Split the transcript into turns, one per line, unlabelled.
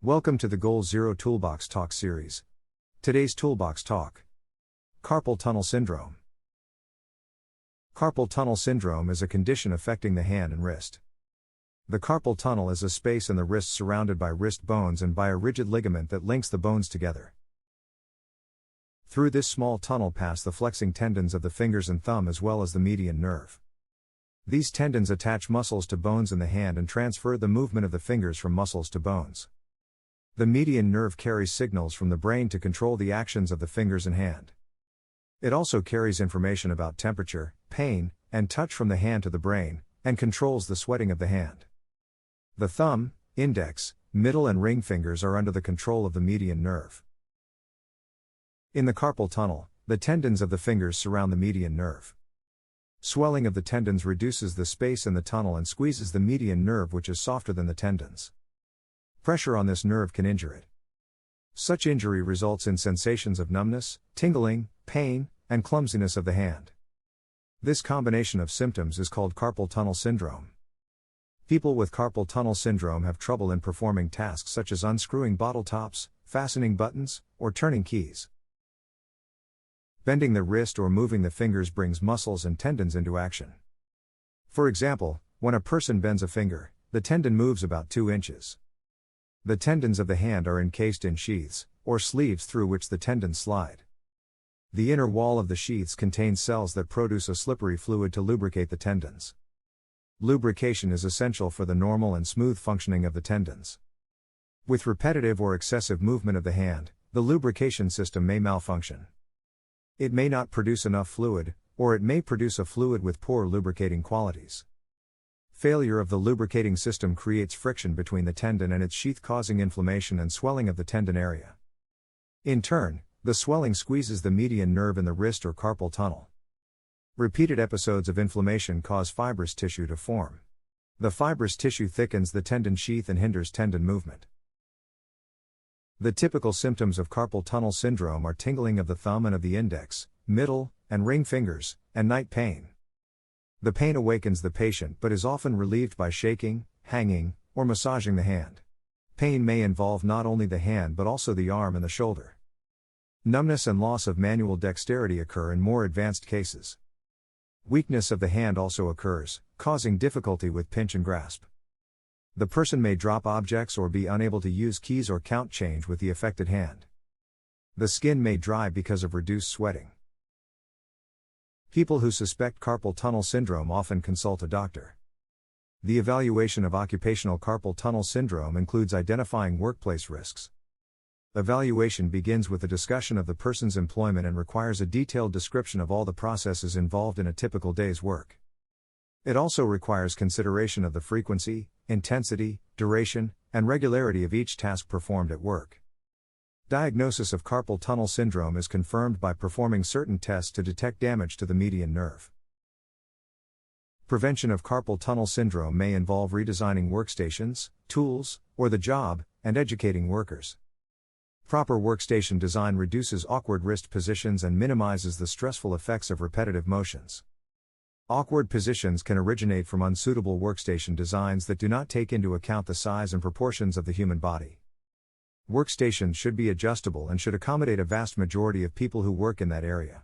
Welcome to the GoalZero Toolbox Talk series. Today's Toolbox Talk: Carpal tunnel syndrome. Carpal tunnel syndrome is a condition affecting the hand and wrist. The carpal tunnel is a space in the wrist surrounded by wrist bones and by a rigid ligament that links the bones together. Through this small tunnel pass the flexing tendons of the fingers and thumb as well as the median nerve. These tendons attach muscles to bones in the hand and transfer the movement of the fingers from muscles to bones. The median nerve carries signals from the brain to control the actions of the fingers and hand. It also carries information about temperature, pain, and touch from the hand to the brain, and controls the sweating of the hand. The thumb, index, middle and ring fingers are under the control of the median nerve. In the carpal tunnel, the tendons of the fingers surround the median nerve. Swelling of the tendons reduces the space in the tunnel and squeezes the median nerve, which is softer than the tendons. Pressure on this nerve can injure it. Such injury results in sensations of numbness, tingling, pain, and clumsiness of the hand. This combination of symptoms is called carpal tunnel syndrome. People with carpal tunnel syndrome have trouble in performing tasks such as unscrewing bottle tops, fastening buttons, or turning keys. Bending the wrist or moving the fingers brings muscles and tendons into action. For example, when a person bends a finger, the tendon moves about 2 inches. The tendons of the hand are encased in sheaths, or sleeves through which the tendons slide. The inner wall of the sheaths contains cells that produce a slippery fluid to lubricate the tendons. Lubrication is essential for the normal and smooth functioning of the tendons. With repetitive or excessive movement of the hand, the lubrication system may malfunction. It may not produce enough fluid, or it may produce a fluid with poor lubricating qualities. Failure of the lubricating system creates friction between the tendon and its sheath, causing inflammation and swelling of the tendon area. In turn, the swelling squeezes the median nerve in the wrist or carpal tunnel. Repeated episodes of inflammation cause fibrous tissue to form. The fibrous tissue thickens the tendon sheath and hinders tendon movement. The typical symptoms of carpal tunnel syndrome are tingling of the thumb and of the index, middle, and ring fingers, and night pain. The pain awakens the patient but is often relieved by shaking, hanging, or massaging the hand. Pain may involve not only the hand but also the arm and the shoulder. Numbness and loss of manual dexterity occur in more advanced cases. Weakness of the hand also occurs, causing difficulty with pinch and grasp. The person may drop objects or be unable to use keys or count change with the affected hand. The skin may dry because of reduced sweating. People who suspect carpal tunnel syndrome often consult a doctor. The evaluation of occupational carpal tunnel syndrome includes identifying workplace risks. Evaluation begins with a discussion of the person's employment and requires a detailed description of all the processes involved in a typical day's work. It also requires consideration of the frequency, intensity, duration, and regularity of each task performed at work. Diagnosis of carpal tunnel syndrome is confirmed by performing certain tests to detect damage to the median nerve. Prevention of carpal tunnel syndrome may involve redesigning workstations, tools, or the job, and educating workers. Proper workstation design reduces awkward wrist positions and minimizes the stressful effects of repetitive motions. Awkward positions can originate from unsuitable workstation designs that do not take into account the size and proportions of the human body. Workstations should be adjustable and should accommodate a vast majority of people who work in that area.